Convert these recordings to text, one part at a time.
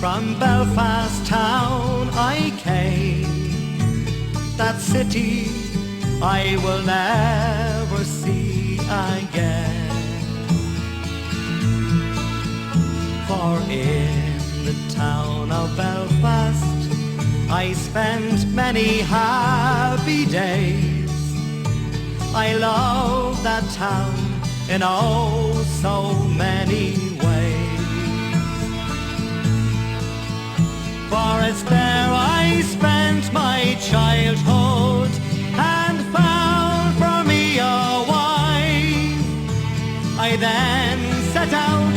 From Belfast town I came, that city I will never see again. For in the town of Belfast I spent many happy days. I love that town in oh so many ways. For it's there I spent my childhood and found for me a wife. I then set out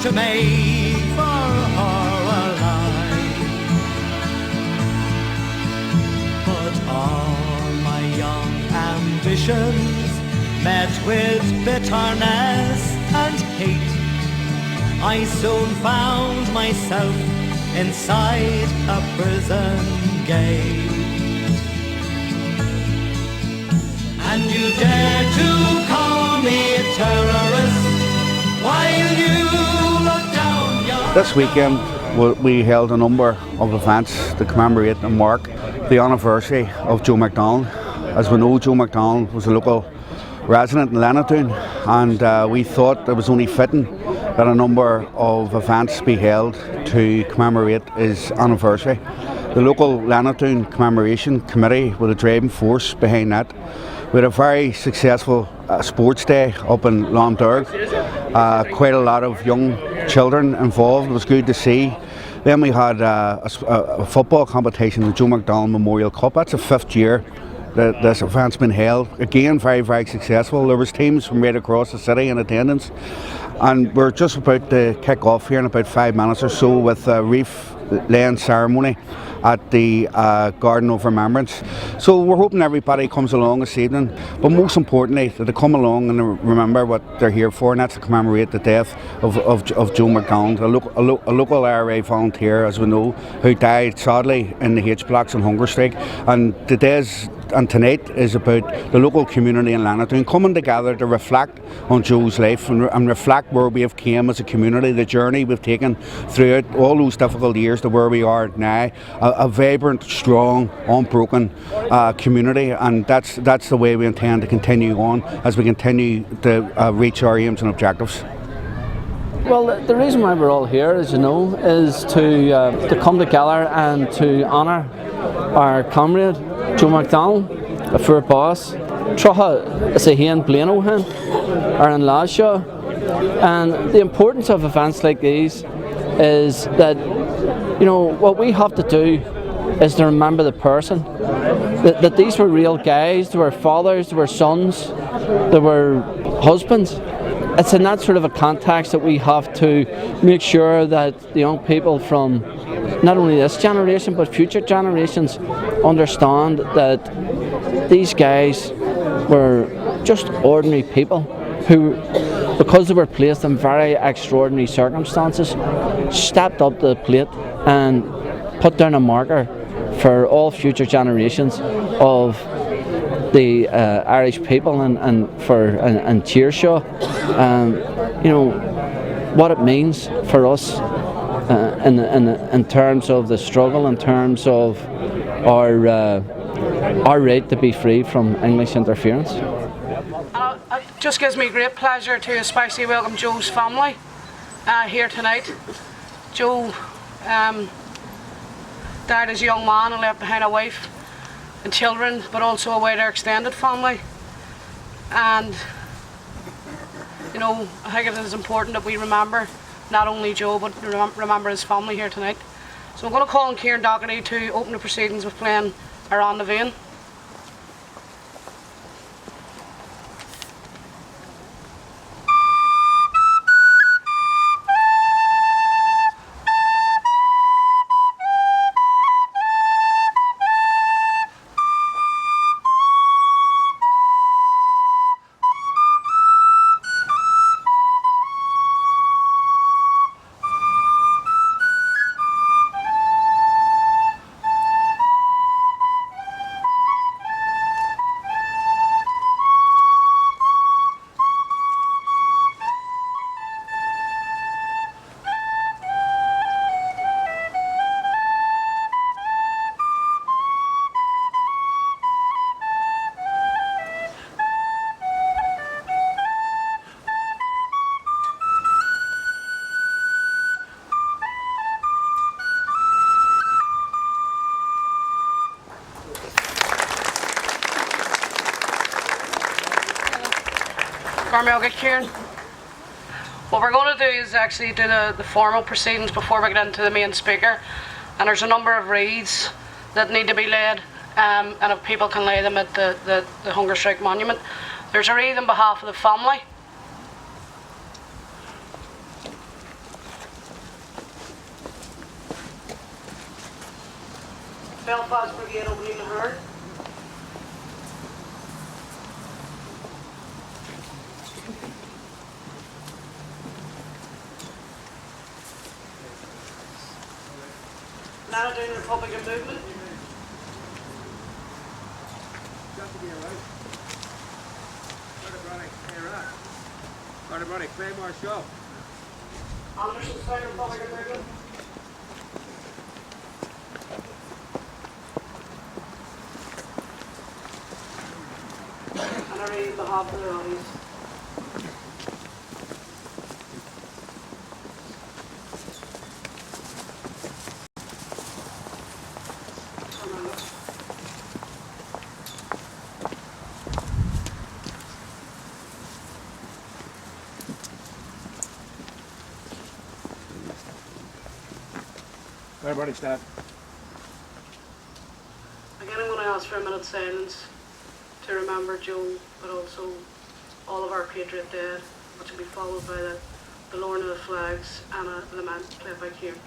to make for her a life. But all my young ambitions met with bitterness and hate. I soon found myself inside a prison gate. And you dare to call me a terrorist while you look down your... This weekend we held a number of events to commemorate and mark the anniversary of Joe McDonnell. As we know, Joe McDonnell was a local resident in Lenadoon, and we thought it was only fitting that a number of events be held to commemorate his anniversary. The local Lenadoon Commemoration Committee were the driving force behind that. We had a very successful sports day up in Londurg. Quite a lot of young children involved. It was good to see. Then we had a football competition, the Joe McDonnell Memorial Cup. That's the 5th year that this event's been held. Again, very, very successful. There was teams from right across the city in attendance. And we're just about to kick off here in about 5 minutes or so with a wreath laying ceremony at the Garden of Remembrance. So we're hoping everybody comes along this evening, but most importantly that they come along and remember what they're here for, and that's to commemorate the death of Joe McDonnell, a local IRA volunteer, as we know, who died sadly in the H-Blocks and hunger strike. And tonight is about the local community in Lenadoon coming together to reflect on Joe's life and reflect where we have came as a community, the journey we've taken throughout all those difficult years to where we are now, a vibrant, strong, unbroken community, and that's the way we intend to continue on as we continue to reach our aims and objectives. Well, the reason why we're all here, as you know, is to come together and to honour our comrade Joe McDonnell, a fur boss, Trotha is a hen Blano hen, or in Lashaw. And the importance of events like these is that, you know, what we have to do is to remember the person. That these were real guys, they were fathers, they were sons, they were husbands. It's in that sort of a context that we have to make sure that the young people from not only this generation but future generations understand that these guys were just ordinary people who, because they were placed in very extraordinary circumstances, stepped up to the plate and put down a marker for all future generations of the Irish people and Cheershaw, you know what it means for us in terms of the struggle, in terms of our right to be free from English interference. It just gives me great pleasure to especially welcome Joe's family here tonight. Joe died as a young man and left behind a wife and children, but also a wider extended family. And you know, I think it is important that we remember not only Joe but remember his family here tonight. So I'm going to call on Kieran Doherty to open the proceedings with playing Around the Vein. Oglach Kieran. What we're going to do is actually do the formal proceedings before we get into the main speaker, and there's a number of reads that need to be laid, and if people can lay them at the Hunger Strike Monument. There's a read on behalf of the family. Belfast Brigade opening the herd. Lenadoon Republican Movement. Roddy Claymore Show. Anderson's Republican Movement. And I read on behalf of the Roddies. Everybody stand. Again, I'm going to ask for a minute's silence to remember Joe, but also all of our patriot dead, which will be followed by the lowering of the flags and a lament played by Kieran.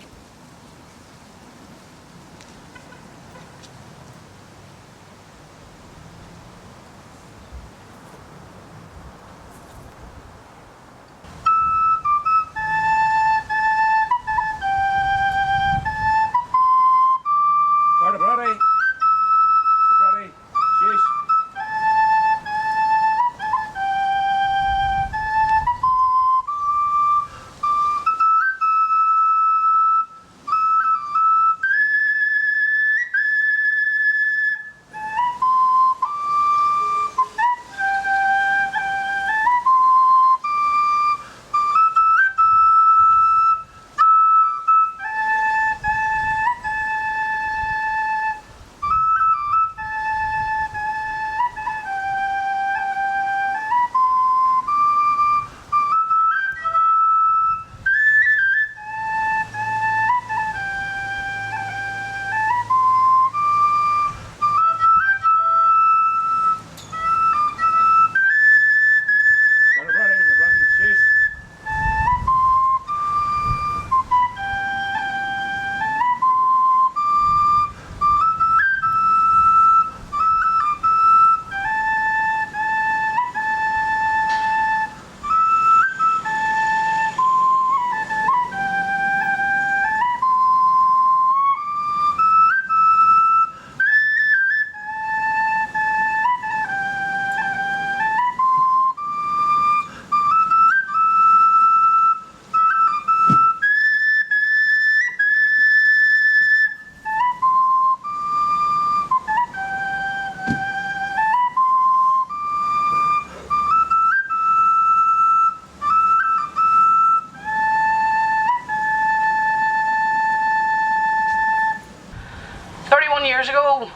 Years ago,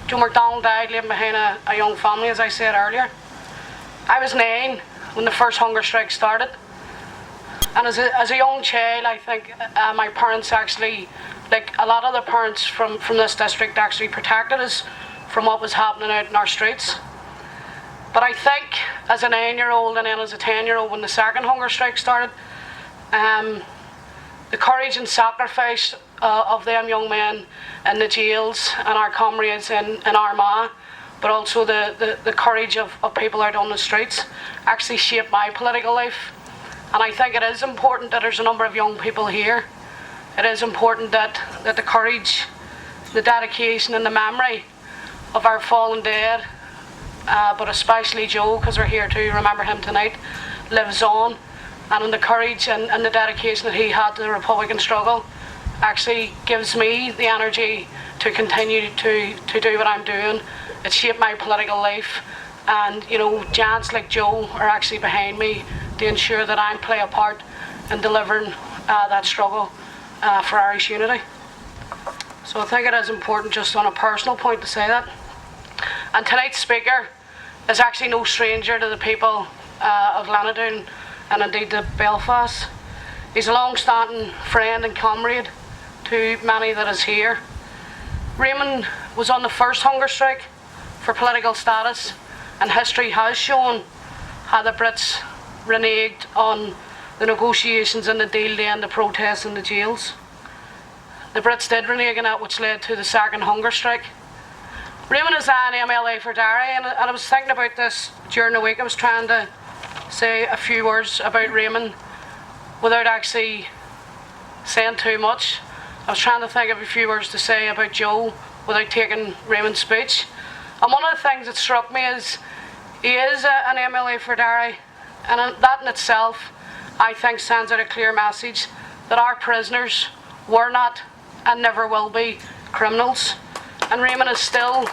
Joe McDonnell died leaving behind a young family, as I said earlier. I was 9 when the first hunger strike started, and as a young child, I think my parents actually, like a lot of the parents from this district, actually protected us from what was happening out in our streets. But I think as a 9-year-old and then as a 10-year-old when the second hunger strike started, the courage and sacrifice of them young men in the jails and our comrades in Armagh, but also the courage of people out on the streets actually shaped my political life. And I think it is important that there's a number of young people here. It is important that the courage, the dedication and the memory of our fallen dead, but especially Joe, because we're here to remember him tonight, lives on. And in the courage and the dedication that he had to the Republican struggle actually gives me the energy to continue to do what I'm doing. It shaped my political life, and you know, giants like Joe are actually behind me to ensure that I play a part in delivering that struggle for Irish unity. So I think it is important just on a personal point to say that. And tonight's speaker is actually no stranger to the people of Lenadoon and indeed to Belfast. He's a long-standing friend and comrade to many that is here. Raymond was on the first hunger strike for political status, and history has shown how the Brits reneged on the negotiations and the deal to end the protests in the jails. The Brits did renege on it, which led to the second hunger strike. Raymond is an MLA for Derry, and I was thinking about this during the week. I was trying to say a few words about Raymond without actually saying too much. I was trying to think of a few words to say about Joe without taking Raymond's speech. And one of the things that struck me is he is an MLA for Derry, and that in itself, I think, sends out a clear message that our prisoners were not and never will be criminals. And Raymond is still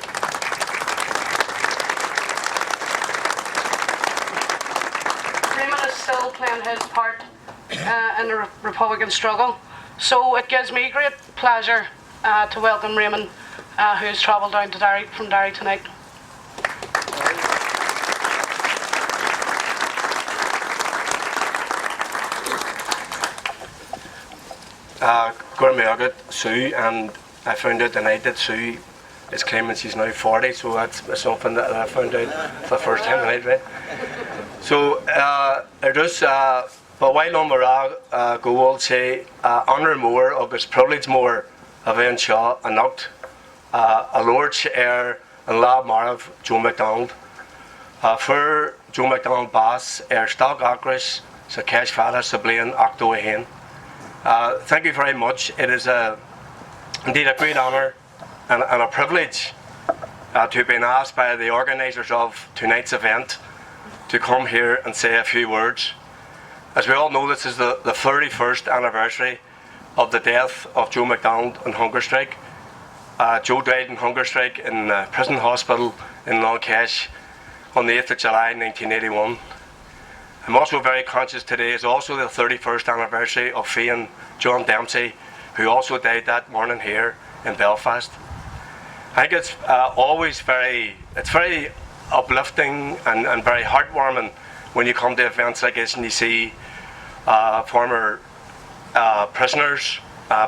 playing his part in the Republican struggle. So it gives me great pleasure to welcome Raymond, who has travelled down to Derry from Derry tonight. Gormagat Sue, and I found out tonight that Sue is claiming she's now 40, so that's something that I found out for the first time tonight, right? So it is, but while on Mara go all say honour more, August privilege more of Ian Shaw and not a Lord Air and Lab Marav Joe McDonald. For Joe McDonald Bass, Air Stock Acris, so Kesh Fada, Sablain, Octo Ahen. Thank you very much. It is indeed a great honour and a privilege to have been asked by the organisers of tonight's event to come here and say a few words. As we all know, this is the 31st anniversary of the death of Joe McDonald on hunger strike. Joe died in hunger strike in a prison hospital in Long Kesh on the 8th of July 1981. I'm also very conscious today is also the 31st anniversary of Fian John Dempsey, who also died that morning here in Belfast. I think it's always very uplifting and very heartwarming when you come to events like this and you see former prisoners,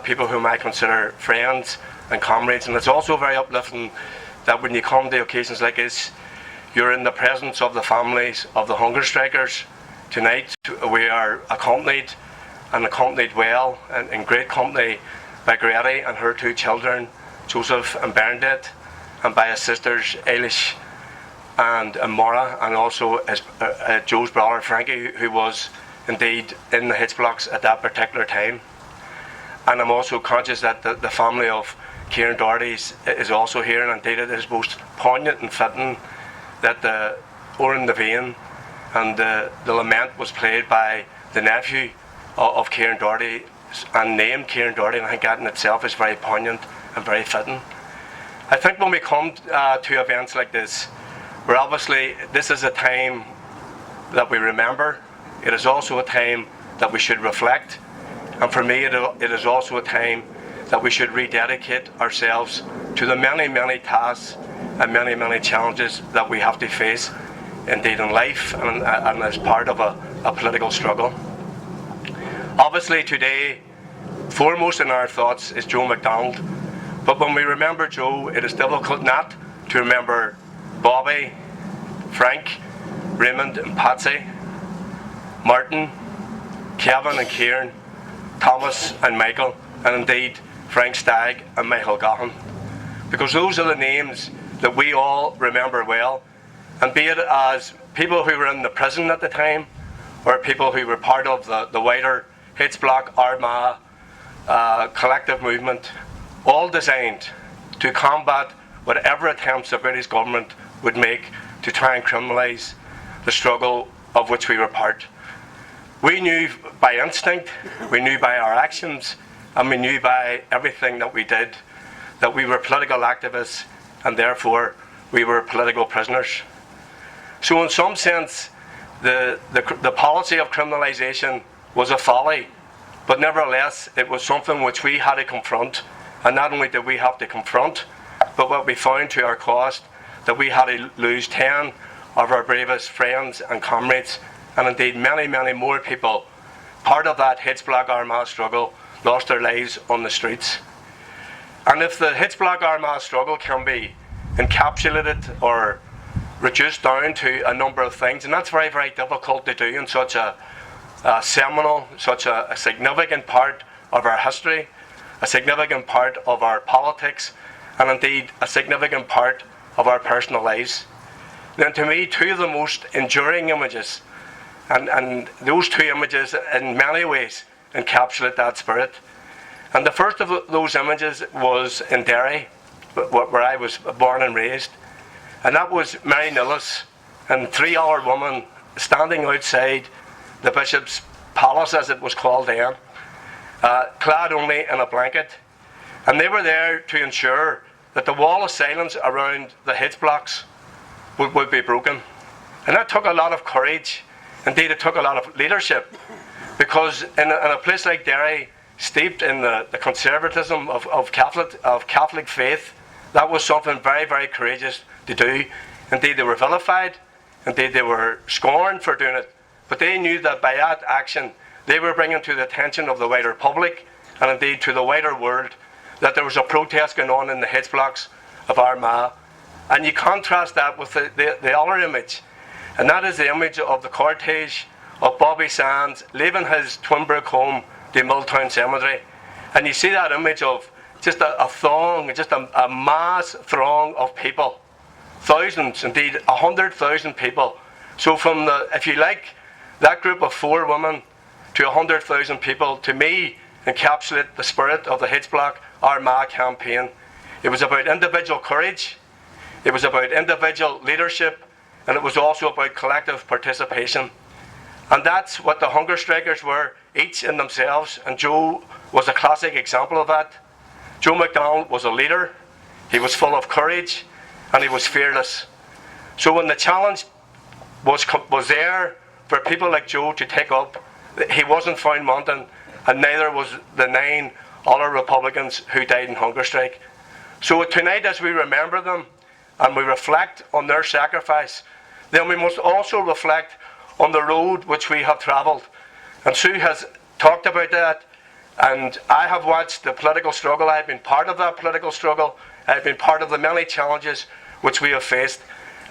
people whom I consider friends and comrades, and it's also very uplifting that when you come to occasions like this, you're in the presence of the families of the hunger strikers. Tonight we are accompanied well and in great company by Grady and her two children, Joseph and Bernadette, and by his sisters Eilish and Maura, and also his, Joe's brother Frankie, who was indeed in the H-Blocks at that particular time. And I'm also conscious that the family of Kieran Doherty is also here, and indeed it is most poignant and fitting that the Oran the Vein and the lament was played by the nephew of Kieran Doherty and named Kieran Doherty, and I think that in itself is very poignant and very fitting. I think when we come to events like this, where obviously this is a time that we remember, it is also a time that we should reflect, and for me it is also a time that we should rededicate ourselves to the many tasks and many challenges that we have to face indeed in life and as part of a political struggle. Obviously today, foremost in our thoughts is Joe McDonald, but when we remember Joe, it is difficult not to remember Bobby, Frank, Raymond and Patsy, Martin, Kevin and Kieran, Thomas and Michael, and indeed Frank Stagg and Michael Gahan, because those are the names that we all remember well, and be it as people who were in the prison at the time or people who were part of the wider H-Block Armagh collective movement, all designed to combat whatever attempts the British government would make to try and criminalise the struggle of which we were part. We knew by instinct, we knew by our actions, and we knew by everything that we did that we were political activists and therefore we were political prisoners. So in some sense, the policy of criminalisation was a folly, but nevertheless it was something which we had to confront, and not only did we have to confront, but what we found to our cost, that we had to lose 10 of our bravest friends and comrades, and indeed many, many more people, part of that H-Block Armagh struggle, lost their lives on the streets. And if the H-Block Armagh struggle can be encapsulated or reduced down to a number of things, and that's very, very difficult to do in such a seminal, such a significant part of our history, a significant part of our politics, and indeed a significant part of our personal lives. Then to me, two of the most enduring images, and those two images in many ways encapsulate that spirit. And the first of those images was in Derry, where I was born and raised. And that was Mary Nillis and 3-hour woman standing outside the Bishop's Palace, as it was called then, clad only in a blanket. And they were there to ensure that the wall of silence around the H-Blocks would be broken. And that took a lot of courage. Indeed, it took a lot of leadership, because in a place like Derry, steeped in the conservatism of Catholic faith, that was something very, very courageous to do. Indeed, they were vilified. Indeed, they were scorned for doing it. But they knew that by that action, they were bringing to the attention of the wider public, and indeed to the wider world, that there was a protest going on in the H-Blocks of Armagh. And you contrast that with the other image, and that is the image of the cortege of Bobby Sands leaving his Twinbrook home to Milltown Cemetery. And you see that image of just a mass throng of people. Thousands, indeed 100,000 people. So from if you like, that group of 4 women to 100,000 people, to me, encapsulate the spirit of the H-Block Armagh campaign. It was about individual courage, it was about individual leadership, and it was also about collective participation. And that's what the hunger strikers were, each in themselves, and Joe was a classic example of that. Joe McDonnell was a leader, he was full of courage, and he was fearless. So when the challenge was there for people like Joe to take up, he wasn't found wanting, and neither was the 9 other Republicans who died in hunger strike. So tonight, as we remember them and we reflect on their sacrifice, then we must also reflect on the road which we have travelled. And Sue has talked about that, and I have watched the political struggle. I've been part of that political struggle. I've been part of the many challenges which we have faced,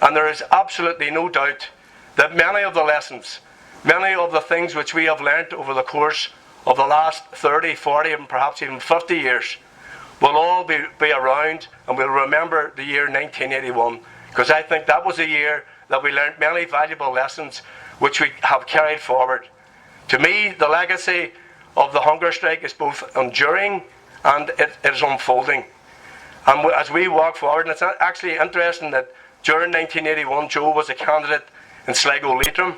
and there is absolutely no doubt that many of the lessons, many of the things which we have learnt over the course of the last 30, 40 and perhaps even 50 years will all be around, and we'll remember the year 1981, because I think that was a year that we learnt many valuable lessons which we have carried forward. To me, the legacy of the hunger strike is both enduring and it is unfolding. And as we walk forward, and it's actually interesting that during 1981, Joe was a candidate in Sligo Leitrim,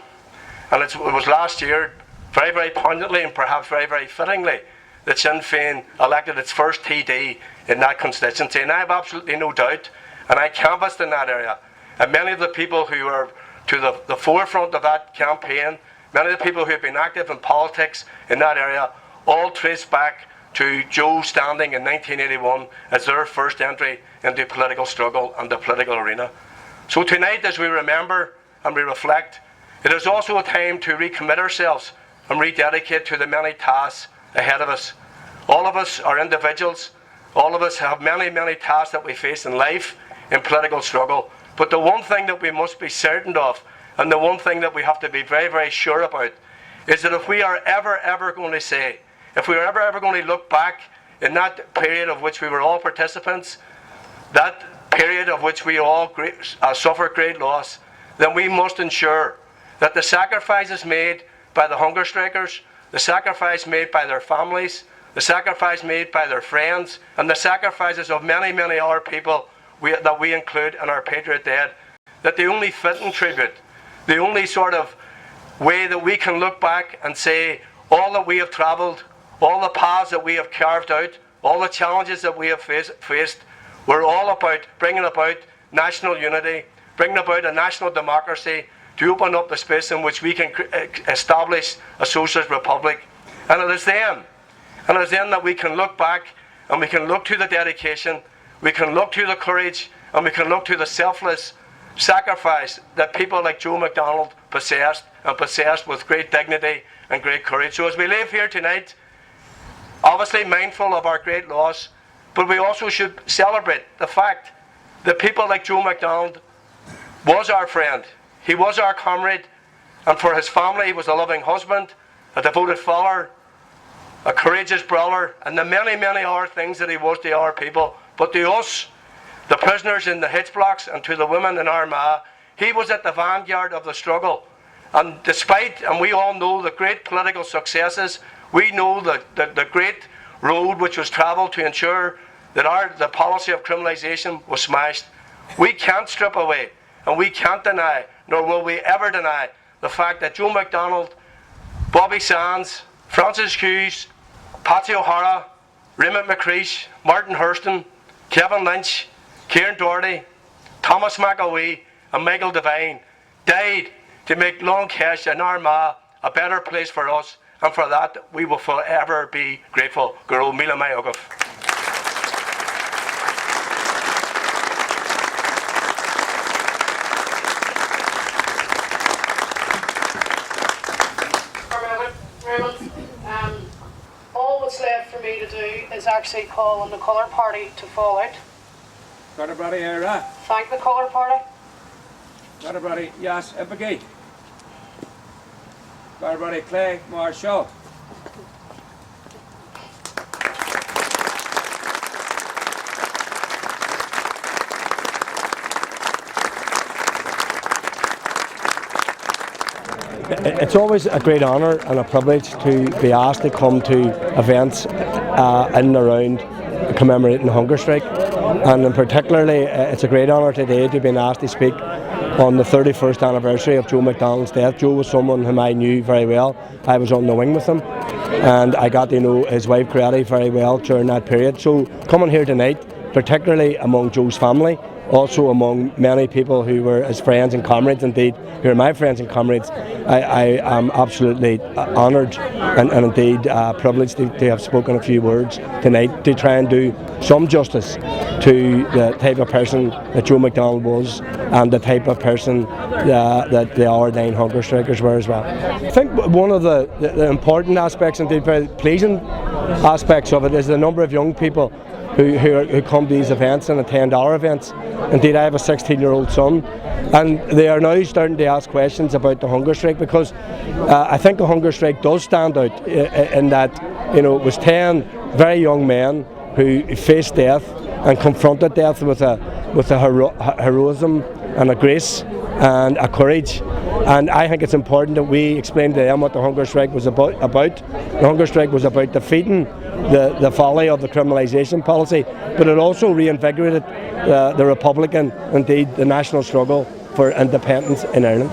and it was last year, very, very poignantly and perhaps very, very fittingly, that Sinn Féin elected its first TD in that constituency. And I have absolutely no doubt, and I canvassed in that area, and many of the people who are to the forefront of that campaign, many of the people who have been active in politics in that area, all trace back to Joe standing in 1981 as their first entry into political struggle and the political arena. So tonight, as we remember and we reflect, it is also a time to recommit ourselves and rededicate to the many tasks ahead of us. All of us are individuals. All of us have many, many tasks that we face in life, in political struggle. But the one thing that we must be certain of, and the one thing that we have to be very, very sure about, is that if we are ever going to say, if we are ever going to look back in that period of which we were all participants, that period of which we all suffered great loss, then we must ensure that the sacrifices made by the hunger strikers, the sacrifice made by their families, the sacrifice made by their friends, and the sacrifices of many, many other people that we include in our Patriot Dead, that the only fitting tribute, the only sort of way that we can look back and say all that we have travelled, all the paths that we have carved out, all the challenges that we have faced, we're all about bringing about national unity, bringing about a national democracy, to open up the space in which we can establish a socialist republic. And it is then that we can look back and we can look to the dedication, we can look to the courage, and we can look to the selfless sacrifice that people like Joe McDonald possessed, and possessed with great dignity and great courage. So as we leave here tonight, obviously mindful of our great loss, but we also should celebrate the fact that people like Joe McDonald was our friend, he was our comrade, and for his family he was a loving husband, a devoted father, a courageous brother, and the many, many other things that he was to our people. But to us, the prisoners in the H-Blocks, and to the women in Armagh, he was at the vanguard of the struggle. And despite, and we all know, the great political successes, we know the great road which was travelled to ensure that the policy of criminalisation was smashed. We can't strip away, and we can't deny, nor will we ever deny, the fact that Joe McDonald, Bobby Sands, Francis Hughes, Patsy O'Hara, Raymond McCartney, Martin Hurston, Kevin Lynch, Kieran Doherty, Thomas McAwee and Michael Devine died to make Long Kesh and Armagh a better place for us, and for that we will forever be grateful. Guru Mila Mai Ogaf. All that's left for me to do is actually call on the colour party to fall out. Everybody here, Thank the colour party. everybody, yes, Ipagate. Everybody, Clay, Marshall. It's always a great honour and a privilege to be asked to come to events in and around commemorating the hunger strike, and in particularly it's a great honour today to be asked to speak on the 31st anniversary of Joe McDonald's death. Joe was someone whom I knew very well. I was on the wing with him, and I got to know his wife Grady very well during that period. So coming here tonight, particularly among Joe's family, also among many people who were his friends and comrades, indeed, who are my friends and comrades, I am absolutely honoured and indeed privileged to have spoken a few words tonight to try and do some justice to the type of person that Joe McDonald was, and the type of person that the other 9 hunger strikers were as well. I think one of the important aspects, indeed very pleasing aspects of it, is the number of young people who come to these events and attend our events. Indeed, I have a 16-year-old son, and they are now starting to ask questions about the hunger strike, because I think the hunger strike does stand out in that, it was 10 very young men who faced death and confronted death with a heroism and a grace and a courage. And I think it's important that we explain to them what the hunger strike was about. The hunger strike was about defeating the folly of the criminalisation policy, but it also reinvigorated the Republican, indeed the national struggle for independence in Ireland.